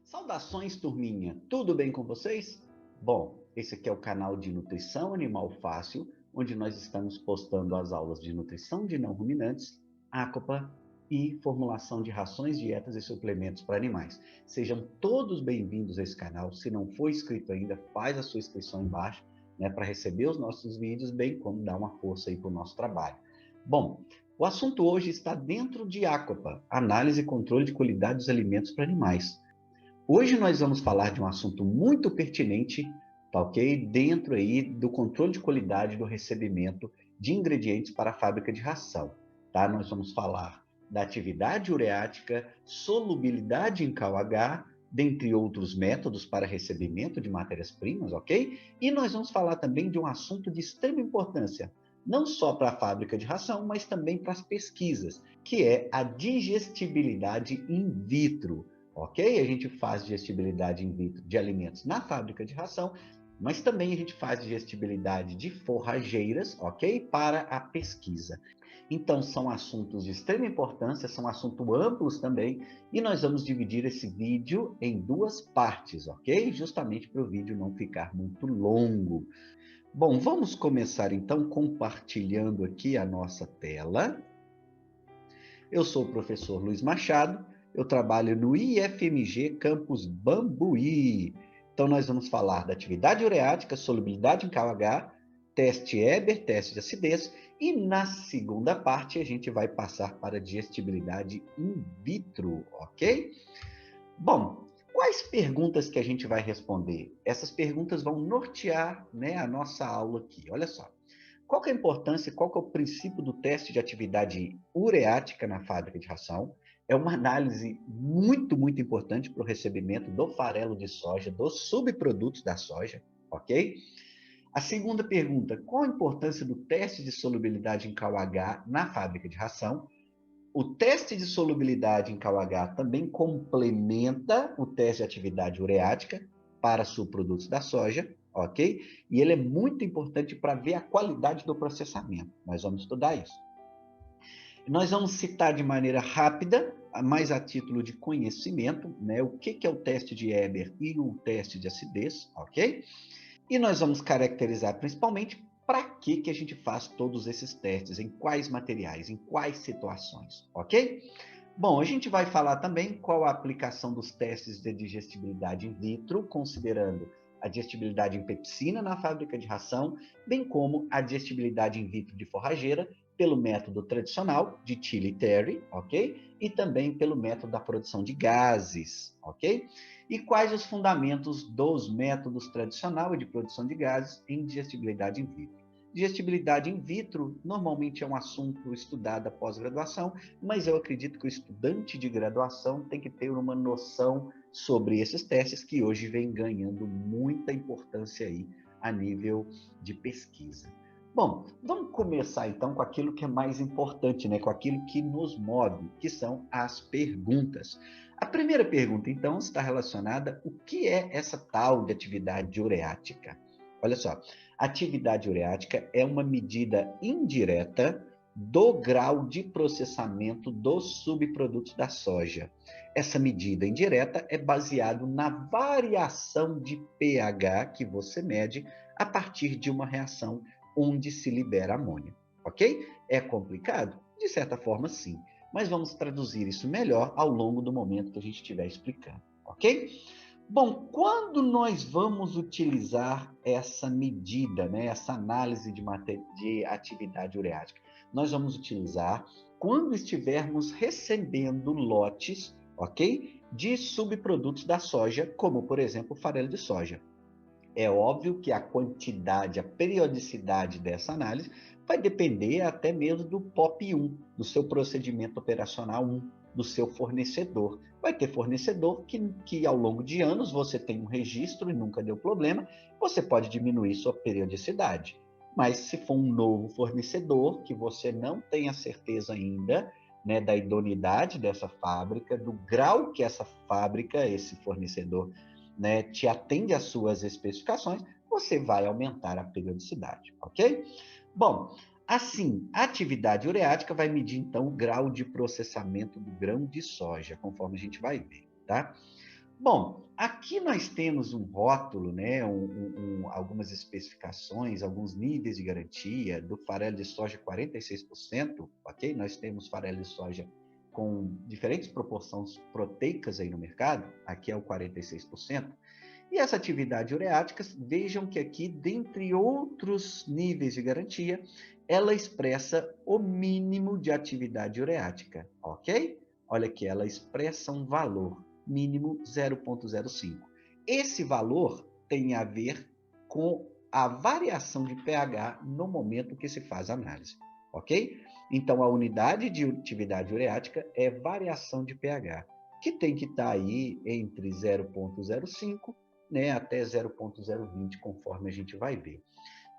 Saudações, turminha! Tudo bem com vocês? Bom, esse aqui é o canal de Nutrição Animal Fácil, onde nós estamos postando as aulas de nutrição de não ruminantes, ACOPA e formulação de rações, dietas e suplementos para animais. Sejam todos bem-vindos a esse canal. Se não for inscrito ainda, faz a sua inscrição embaixo, para receber os nossos vídeos, bem como dar uma força aí para o nosso trabalho. Bom, o assunto hoje está dentro de ACOPA, Análise e Controle de Qualidade dos Alimentos para Animais. Hoje nós vamos falar de um assunto muito pertinente, tá ok? Dentro aí do controle de qualidade do recebimento de ingredientes para a fábrica de ração, tá? Nós vamos falar da atividade ureática, solubilidade em KH, dentre outros métodos para recebimento de matérias-primas, ok? E nós vamos falar também de um assunto de extrema importância, não só para a fábrica de ração, mas também para as pesquisas, que é a digestibilidade in vitro. Ok? A gente faz digestibilidade in vitro de alimentos na fábrica de ração, mas também a gente faz digestibilidade de forrageiras, ok? Para a pesquisa. Então, são assuntos de extrema importância, são assuntos amplos também, e nós vamos dividir esse vídeo em duas partes, ok? Justamente para o vídeo não ficar muito longo. Bom, vamos começar então compartilhando aqui a nossa tela. Eu sou o professor Luiz Machado, eu trabalho no IFMG Campus Bambuí. Então, nós vamos falar da atividade ureática, solubilidade em KH, teste Eber, teste de acidez, e na segunda parte a gente vai passar para a digestibilidade in vitro, ok? Bom, quais perguntas que a gente vai responder? Essas perguntas vão nortear, a nossa aula aqui. Olha só. Qual que é a importância, qual que é o princípio do teste de atividade ureática na fábrica de ração? É uma análise muito, muito importante para o recebimento do farelo de soja, dos subprodutos da soja, ok? A segunda pergunta, qual a importância do teste de solubilidade em KH na fábrica de ração? O teste de solubilidade em KH também complementa o teste de atividade ureática para subprodutos da soja, ok? E ele é muito importante para ver a qualidade do processamento. Nós vamos estudar isso. Nós vamos citar de maneira rápida, mais a título de conhecimento, o que é o teste de Eber e o teste de acidez, ok? E nós vamos caracterizar principalmente para que a gente faz todos esses testes, em quais materiais, em quais situações, ok? Bom, a gente vai falar também qual a aplicação dos testes de digestibilidade in vitro, considerando a digestibilidade em pepsina na fábrica de ração, bem como a digestibilidade in vitro de forrageira, pelo método tradicional de Tilly Terry, ok? E também pelo método da produção de gases, ok? E quais os fundamentos dos métodos tradicionais de produção de gases em digestibilidade in vitro? Digestibilidade in vitro normalmente é um assunto estudado após graduação, mas eu acredito que o estudante de graduação tem que ter uma noção sobre esses testes que hoje vem ganhando muita importância aí a nível de pesquisa. Bom, vamos começar então com aquilo que é mais importante, com aquilo que nos move, que são as perguntas. A primeira pergunta, então, está relacionada ao que é essa tal de atividade ureática. Olha só, atividade ureática é uma medida indireta do grau de processamento dos subprodutos da soja. Essa medida indireta é baseada na variação de pH que você mede a partir de uma reação onde se libera amônia, ok? É complicado? De certa forma, sim. Mas vamos traduzir isso melhor ao longo do momento que a gente estiver explicando, ok? Bom, quando nós vamos utilizar essa medida, essa análise de atividade ureática? Nós vamos utilizar quando estivermos recebendo lotes, ok? De subprodutos da soja, como, por exemplo, o farelo de soja. É óbvio que a quantidade, a periodicidade dessa análise vai depender até mesmo do POP 1, do seu procedimento operacional 1, do seu fornecedor. Vai ter fornecedor que ao longo de anos você tem um registro e nunca deu problema, você pode diminuir sua periodicidade. Mas se for um novo fornecedor, que você não tem a certeza ainda né, da idoneidade dessa fábrica, do grau que essa fábrica, esse fornecedor, né, te atende às suas especificações, você vai aumentar a periodicidade, ok? Bom, assim, a atividade ureática vai medir, então, o grau de processamento do grão de soja, conforme a gente vai ver, tá? Bom, aqui nós temos um rótulo, né, algumas especificações, alguns níveis de garantia do farelo de soja 46%, ok? Nós temos farelo de soja com diferentes proporções proteicas aí no mercado, aqui é o 46%. E essa atividade ureática, vejam que aqui, dentre outros níveis de garantia, ela expressa o mínimo de atividade ureática, ok? Olha aqui, ela expressa um valor mínimo 0,05. Esse valor tem a ver com a variação de pH no momento que se faz a análise, ok? Então, a unidade de atividade ureática é variação de pH, que tem que estar aí entre 0,05, né, até 0,020, conforme a gente vai ver.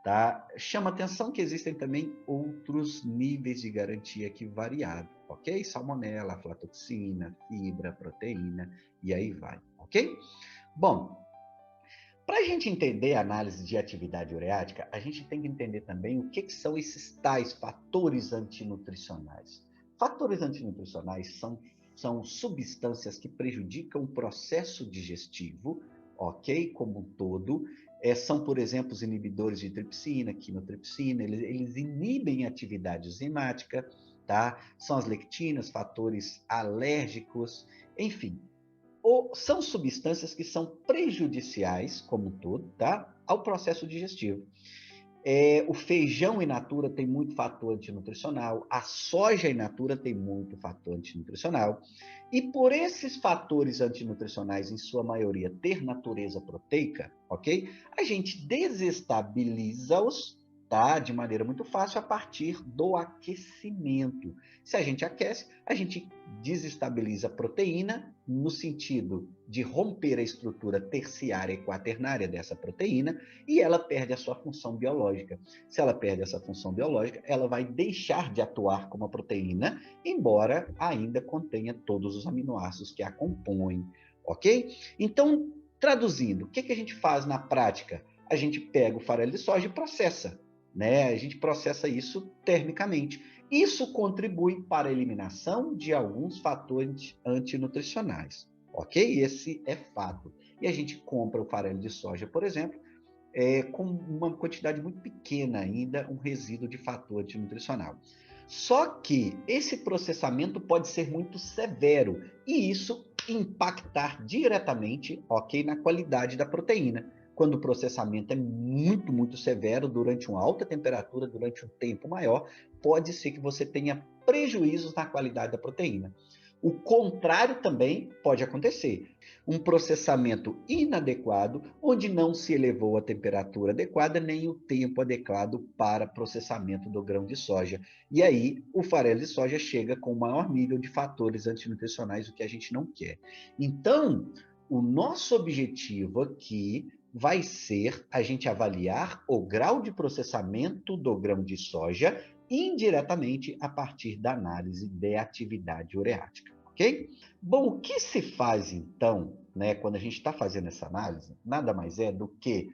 Tá? Chama atenção que existem também outros níveis de garantia aqui variados, ok? Salmonela, aflatoxina, fibra, proteína, e aí vai, ok? Bom, para a gente entender a análise de atividade ureática, a gente tem que entender também o que são esses tais fatores antinutricionais. Fatores antinutricionais são substâncias que prejudicam o processo digestivo, ok? Como um todo. São, por exemplo, os inibidores de tripsina, quinotripsina, eles inibem a atividade enzimática, tá? São as lectinas, fatores alérgicos, enfim, são substâncias que são prejudiciais, como um todo, tá? Ao processo digestivo. O feijão in natura tem muito fator antinutricional, a soja in natura tem muito fator antinutricional, e por esses fatores antinutricionais, em sua maioria, ter natureza proteica, ok? A gente desestabiliza-os, tá? De maneira muito fácil a partir do aquecimento. Se a gente aquece, a gente desestabiliza a proteína no sentido de romper a estrutura terciária e quaternária dessa proteína, e ela perde a sua função biológica. Se ela perde essa função biológica, ela vai deixar de atuar como a proteína, embora ainda contenha todos os aminoácidos que a compõem, ok? Então, traduzindo, o que a gente faz na prática? A gente pega o farelo de soja e processa, né? A gente processa isso termicamente. Isso contribui para a eliminação de alguns fatores antinutricionais, ok? Esse é fato. E a gente compra o farelo de soja, por exemplo, com uma quantidade muito pequena ainda, um resíduo de fator antinutricional. Só que esse processamento pode ser muito severo e isso impactar diretamente, ok, na qualidade da proteína. Quando o processamento é muito, muito severo, durante uma alta temperatura, durante um tempo maior, pode ser que você tenha prejuízos na qualidade da proteína. O contrário também pode acontecer. Um processamento inadequado, onde não se elevou a temperatura adequada, nem o tempo adequado para processamento do grão de soja. E aí, o farelo de soja chega com maior nível de fatores antinutricionais, o que a gente não quer. Então, o nosso objetivo aqui vai ser a gente avaliar o grau de processamento do grão de soja indiretamente a partir da análise de atividade ureática, ok? Bom, o que se faz então, né, quando a gente está fazendo essa análise, nada mais é do que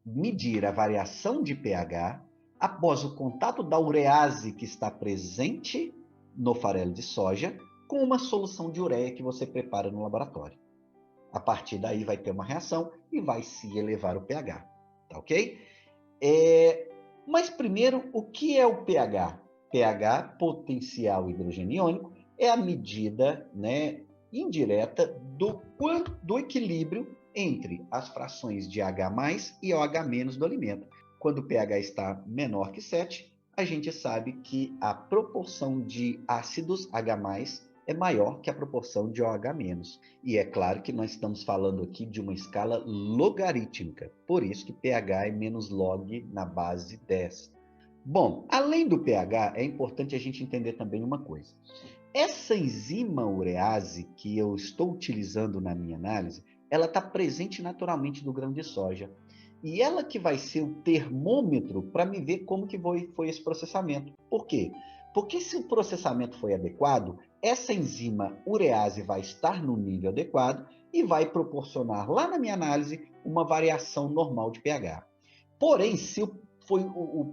medir a variação de pH após o contato da urease que está presente no farelo de soja com uma solução de ureia que você prepara no laboratório. A partir daí vai ter uma reação e vai se elevar o pH, tá ok? Mas primeiro, o que é o pH? pH, potencial hidrogeniônico, é a medida, né, indireta do equilíbrio entre as frações de H+ e OH- do alimento. Quando o pH está menor que 7, a gente sabe que a proporção de ácidos H+ é maior que a proporção de OH-. E é claro que nós estamos falando aqui de uma escala logarítmica, por isso que pH é menos log na base 10. Bom, além do pH, é importante a gente entender também uma coisa. Essa enzima urease que eu estou utilizando na minha análise, ela está presente naturalmente no grão de soja. E ela que vai ser o termômetro para me ver como que foi esse processamento. Por quê? Porque se o processamento foi adequado, essa enzima urease vai estar no nível adequado e vai proporcionar lá na minha análise uma variação normal de pH. Porém, se o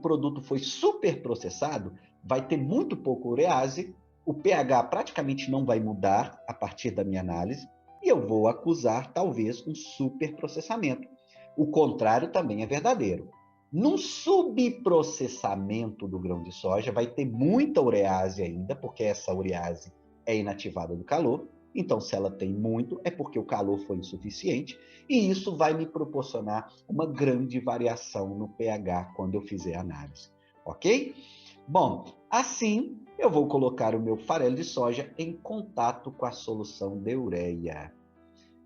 produto foi super processado, vai ter muito pouco urease, o pH praticamente não vai mudar a partir da minha análise, e eu vou acusar talvez um superprocessamento. O contrário também é verdadeiro. Num subprocessamento do grão de soja, vai ter muita urease ainda, porque essa urease é inativada do calor. Então, se ela tem muito, é porque o calor foi insuficiente, e isso vai me proporcionar uma grande variação no pH quando eu fizer a análise, ok? Bom, assim eu vou colocar o meu farelo de soja em contato com a solução de ureia.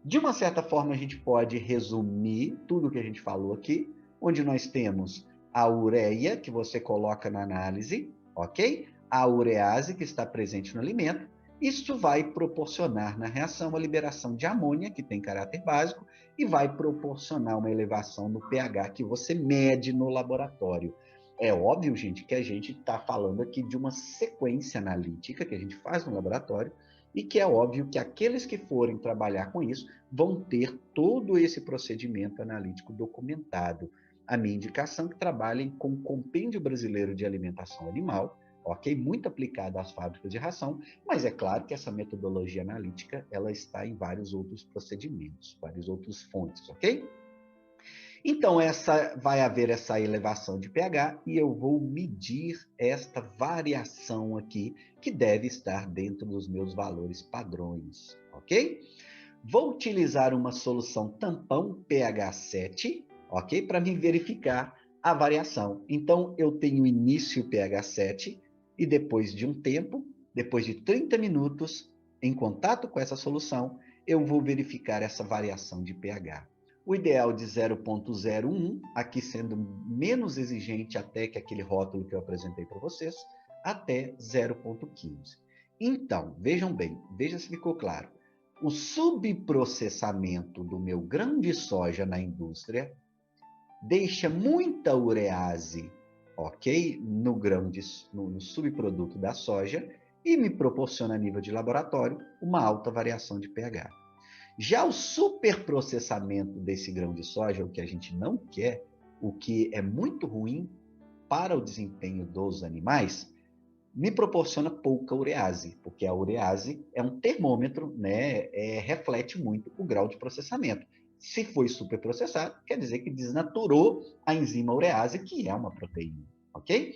De uma certa forma, a gente pode resumir tudo o que a gente falou aqui, onde nós temos a ureia, que você coloca na análise, ok? A urease, que está presente no alimento. Isso vai proporcionar na reação a liberação de amônia, que tem caráter básico, e vai proporcionar uma elevação no pH que você mede no laboratório. É óbvio, gente, que a gente está falando aqui de uma sequência analítica que a gente faz no laboratório, e que é óbvio que aqueles que forem trabalhar com isso vão ter todo esse procedimento analítico documentado. A minha indicação é que trabalhem com o Compêndio Brasileiro de Alimentação Animal, ok? Muito aplicada às fábricas de ração, mas é claro que essa metodologia analítica ela está em vários outros procedimentos, várias outras fontes, ok? Então, vai haver essa elevação de pH e eu vou medir esta variação aqui, que deve estar dentro dos meus valores padrões, ok? Vou utilizar uma solução tampão pH 7, ok? Para me verificar a variação. Então, eu tenho início pH 7 e depois de um tempo, depois de 30 minutos, em contato com essa solução, eu vou verificar essa variação de pH. O ideal de 0,01, aqui sendo menos exigente até que aquele rótulo que eu apresentei para vocês, até 0,15. Então, vejam bem, veja se ficou claro. O subprocessamento do meu grão de soja na indústria deixa muita urease, ok? No subproduto da soja e me proporciona a nível de laboratório uma alta variação de pH. Já o superprocessamento desse grão de soja, o que a gente não quer, o que é muito ruim para o desempenho dos animais, me proporciona pouca urease, porque a urease é um termômetro, né, reflete muito o grau de processamento. Se foi superprocessado, quer dizer que desnaturou a enzima urease, que é uma proteína, ok?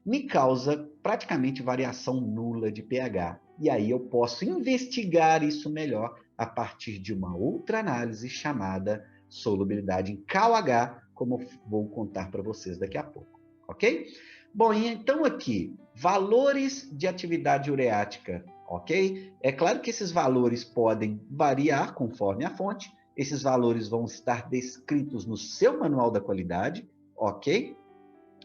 Me causa praticamente variação nula de pH. E aí eu posso investigar isso melhor a partir de uma outra análise chamada solubilidade em KOH, como vou contar para vocês daqui a pouco, ok? Bom, e então aqui, valores de atividade ureática, ok? É claro que esses valores podem variar conforme a fonte, esses valores vão estar descritos no seu manual da qualidade, ok?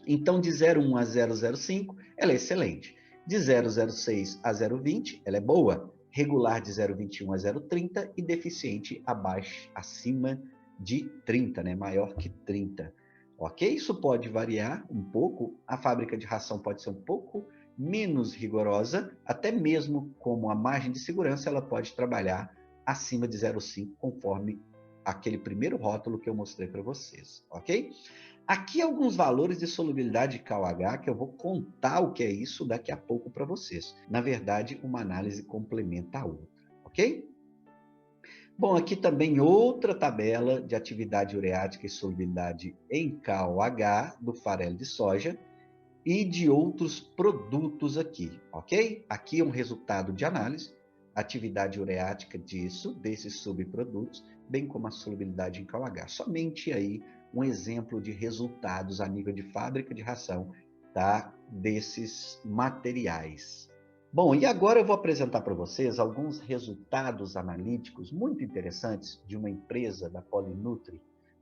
Então, de 0,1 a 0,05, ela é excelente. De 0,06 a 0,20, ela é boa. Regular de 0,21 a 0,30 e deficiente acima de 30, né? Maior que 30. Ok? Isso pode variar um pouco. A fábrica de ração pode ser um pouco menos rigorosa, até mesmo como a margem de segurança, ela pode trabalhar acima de 0,5, conforme aquele primeiro rótulo que eu mostrei para vocês, ok? Aqui alguns valores de solubilidade de KOH, que eu vou contar o que é isso daqui a pouco para vocês. Na verdade, uma análise complementa a outra, ok? Bom, aqui também outra tabela de atividade ureática e solubilidade em KOH do farelo de soja e de outros produtos aqui, ok? Aqui é um resultado de análise, atividade ureática desses subprodutos, bem como a solubilidade em KOH. Somente aí um exemplo de resultados a nível de fábrica de ração, tá? Desses materiais. Bom, e agora eu vou apresentar para vocês alguns resultados analíticos muito interessantes de uma empresa da Polinutri,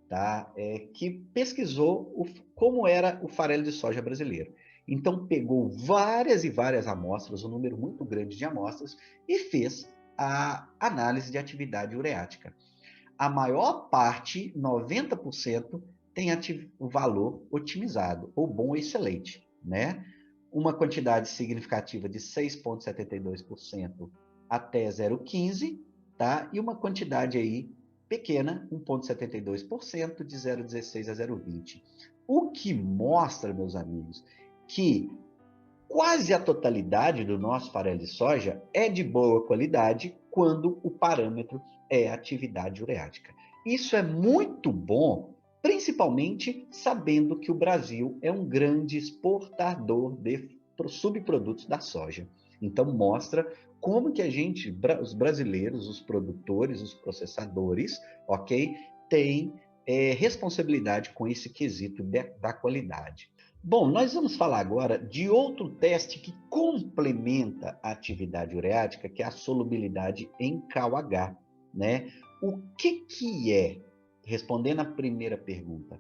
tá? Que pesquisou como era o farelo de soja brasileiro. Então, pegou várias e várias amostras, um número muito grande de amostras, e fez a análise de atividade ureática. A maior parte, 90%, tem o valor otimizado, ou bom ou excelente, né? uma quantidade significativa de 6,72% até 0,15, tá? E uma quantidade aí pequena, 1,72% de 0,16 a 0,20. O que mostra, meus amigos, que quase a totalidade do nosso farelo de soja é de boa qualidade quando o parâmetro é atividade ureática. Isso é muito bom, principalmente sabendo que o Brasil é um grande exportador de subprodutos da soja. Então mostra como que a gente, os brasileiros, os produtores, os processadores, ok, tem responsabilidade com esse quesito da qualidade. Bom, nós vamos falar agora de outro teste que complementa a atividade ureática, que é a solubilidade em KH, né? O que é? Respondendo à primeira pergunta,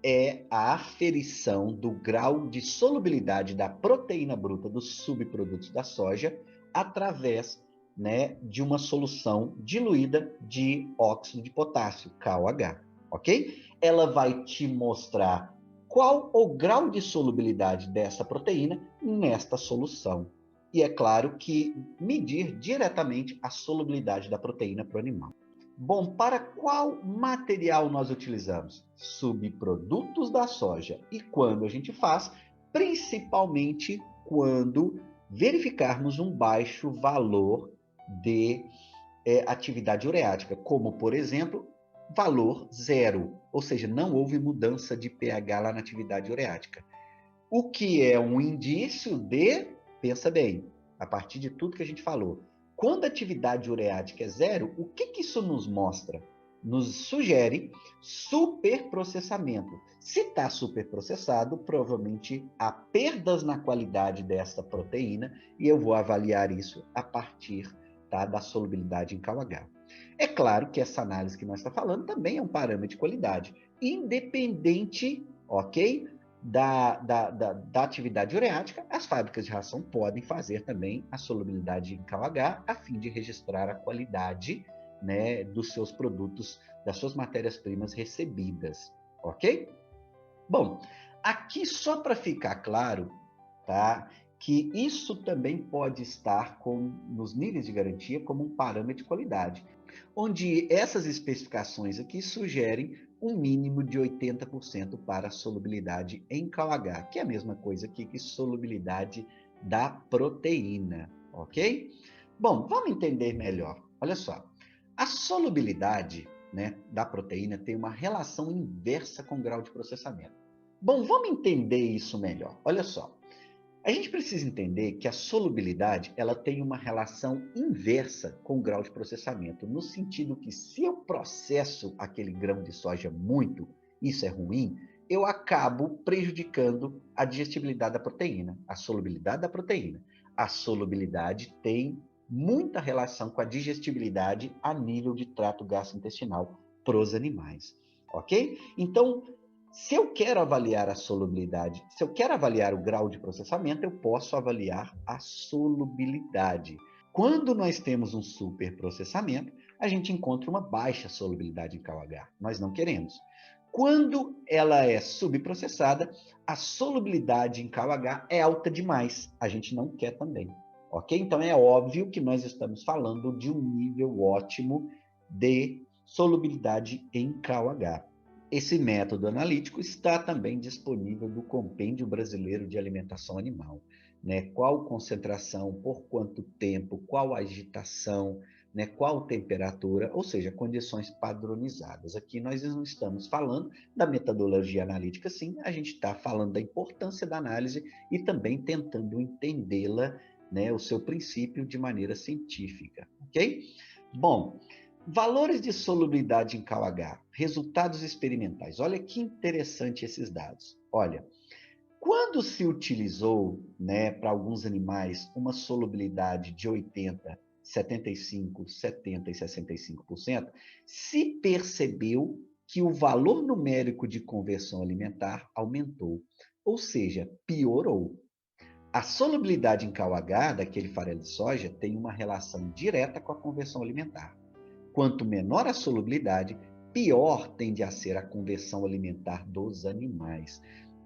é a aferição do grau de solubilidade da proteína bruta dos subprodutos da soja através, né, de uma solução diluída de óxido de potássio, KOH, ok? Ela vai te mostrar qual o grau de solubilidade dessa proteína nesta solução. E é claro que medir diretamente a solubilidade da proteína para o animal. Bom, para qual material nós utilizamos? Subprodutos da soja. E quando a gente faz? Principalmente quando verificarmos um baixo valor de atividade ureática, como, por exemplo, valor zero, ou seja, não houve mudança de pH lá na atividade ureática. O que é um indício de, pensa bem, a partir de tudo que a gente falou, quando a atividade ureática é zero, o que isso nos mostra? Nos sugere superprocessamento. Se está superprocessado, provavelmente há perdas na qualidade dessa proteína, e eu vou avaliar isso a partir, tá, da solubilidade em KH. É claro que essa análise que nós estamos falando também é um parâmetro de qualidade, independente, ok? Da atividade ureática, as fábricas de ração podem fazer também a solubilidade em KH a fim de registrar a qualidade, né, dos seus produtos, das suas matérias-primas recebidas, ok? Bom, aqui só para ficar claro, tá, que isso também pode estar nos níveis de garantia como um parâmetro de qualidade, onde essas especificações aqui sugerem um mínimo de 80% para a solubilidade em KOH, que é a mesma coisa aqui que solubilidade da proteína, ok? Bom, vamos entender melhor. Olha só, a solubilidade, né, da proteína tem uma relação inversa com o grau de processamento. Bom, vamos entender isso melhor. Olha só, a gente precisa entender que a solubilidade ela tem uma relação inversa com o grau de processamento, no sentido que se eu processo aquele grão de soja muito, isso é ruim, eu acabo prejudicando a digestibilidade da proteína, a solubilidade da proteína. A solubilidade tem muita relação com a digestibilidade a nível de trato gastrointestinal para os animais, ok? Então, se eu quero avaliar a solubilidade, se eu quero avaliar o grau de processamento, eu posso avaliar a solubilidade. Quando nós temos um superprocessamento, a gente encontra uma baixa solubilidade em KOH. Nós não queremos. Quando ela é subprocessada, a solubilidade em KOH é alta demais. A gente não quer também. Ok? Então é óbvio que nós estamos falando de um nível ótimo de solubilidade em KOH. Esse método analítico está também disponível no Compêndio Brasileiro de Alimentação Animal, né? Qual concentração, por quanto tempo, qual agitação, né? Qual temperatura, ou seja, condições padronizadas. Aqui nós não estamos falando da metodologia analítica, sim, a gente está falando da importância da análise e também tentando entendê-la, né? O seu princípio de maneira científica, ok? Bom, valores de solubilidade em KOH, resultados experimentais. Olha que interessante esses dados. Olha, quando se utilizou, né, para alguns animais uma solubilidade de 80, 75, 70 e 65%, se percebeu que o valor numérico de conversão alimentar aumentou, ou seja, piorou. A solubilidade em KOH daquele farelo de soja tem uma relação direta com a conversão alimentar. Quanto menor a solubilidade, pior tende a ser a conversão alimentar dos animais.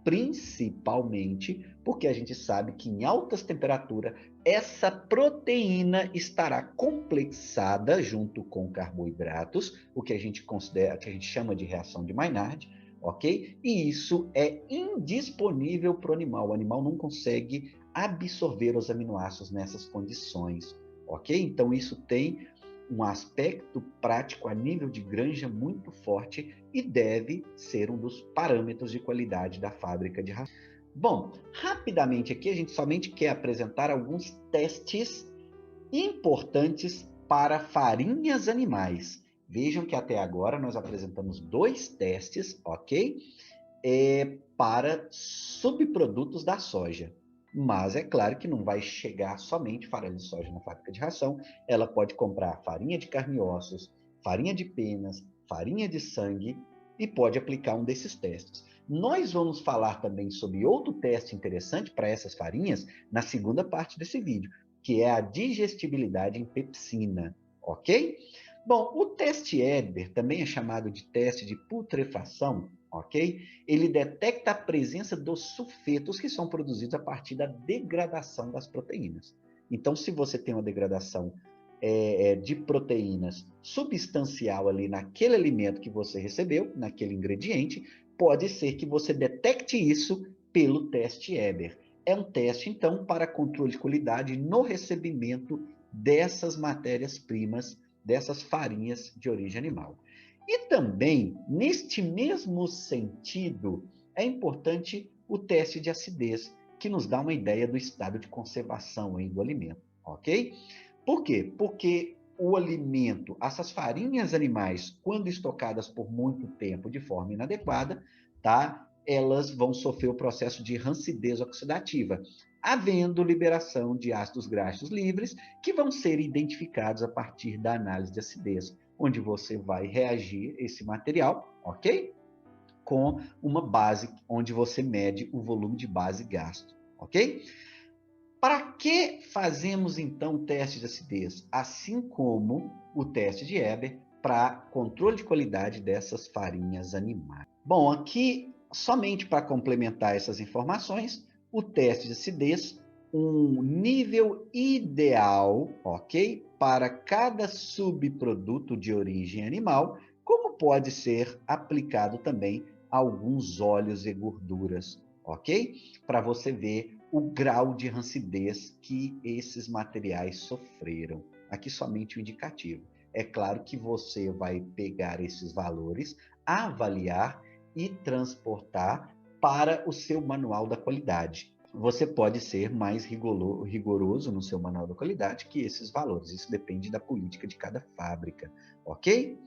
principalmente porque a gente sabe que em altas temperaturas essa proteína estará complexada junto com carboidratos, o que a gente considera, que a gente chama de reação de Maillard, ok? E isso é indisponível para o animal. O animal não consegue absorver os aminoácidos nessas condições, ok? Então isso tem um aspecto prático a nível de granja muito forte e deve ser um dos parâmetros de qualidade da fábrica de ração. Bom, rapidamente aqui a gente somente quer apresentar alguns testes importantes para farinhas animais. Vejam que até agora nós apresentamos 2 testes, ok? Para subprodutos da soja. Mas é claro que não vai chegar somente farinha de soja na fábrica de ração. Ela pode comprar farinha de carne e ossos, farinha de penas, farinha de sangue e pode aplicar um desses testes. Nós vamos falar também sobre outro teste interessante para essas farinhas na segunda parte desse vídeo, que é a digestibilidade em pepsina, ok? Bom, o teste Edber também é chamado de teste de putrefação, ok? Ele detecta a presença dos sulfetos que são produzidos a partir da degradação das proteínas. Então, se você tem uma degradação de proteínas substancial ali naquele alimento que você recebeu, naquele ingrediente, pode ser que você detecte isso pelo teste Edber. É um teste, então, para controle de qualidade no recebimento dessas matérias-primas, dessas farinhas de origem animal. E também, neste mesmo sentido, é importante o teste de acidez, que nos dá uma ideia do estado de conservação aí do alimento, ok? Por quê? Porque o alimento, essas farinhas animais, quando estocadas por muito tempo de forma inadequada, tá? Elas vão sofrer o processo de rancidez oxidativa, havendo liberação de ácidos graxos livres, que vão ser identificados a partir da análise de acidez, onde você vai reagir esse material, ok? Com uma base, onde você mede o volume de base gasto, ok? Para que fazemos então o teste de acidez? Assim como o teste de Edber para controle de qualidade dessas farinhas animais. Bom, aqui, somente para complementar essas informações, o teste de acidez, um nível ideal, ok? Para cada subproduto de origem animal, como pode ser aplicado também a alguns óleos e gorduras, ok? Para você ver o grau de rancidez que esses materiais sofreram. Aqui somente o indicativo. É claro que você vai pegar esses valores, avaliar e transportar para o seu manual da qualidade. Você pode ser mais rigoroso no seu manual da qualidade que esses valores. Isso depende da política de cada fábrica, ok?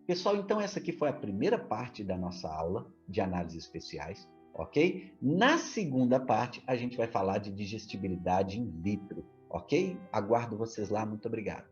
Pessoal, então essa aqui foi a primeira parte da nossa aula de análises especiais, ok? Na segunda parte, a gente vai falar de digestibilidade in vitro, ok? Aguardo vocês lá, muito obrigado.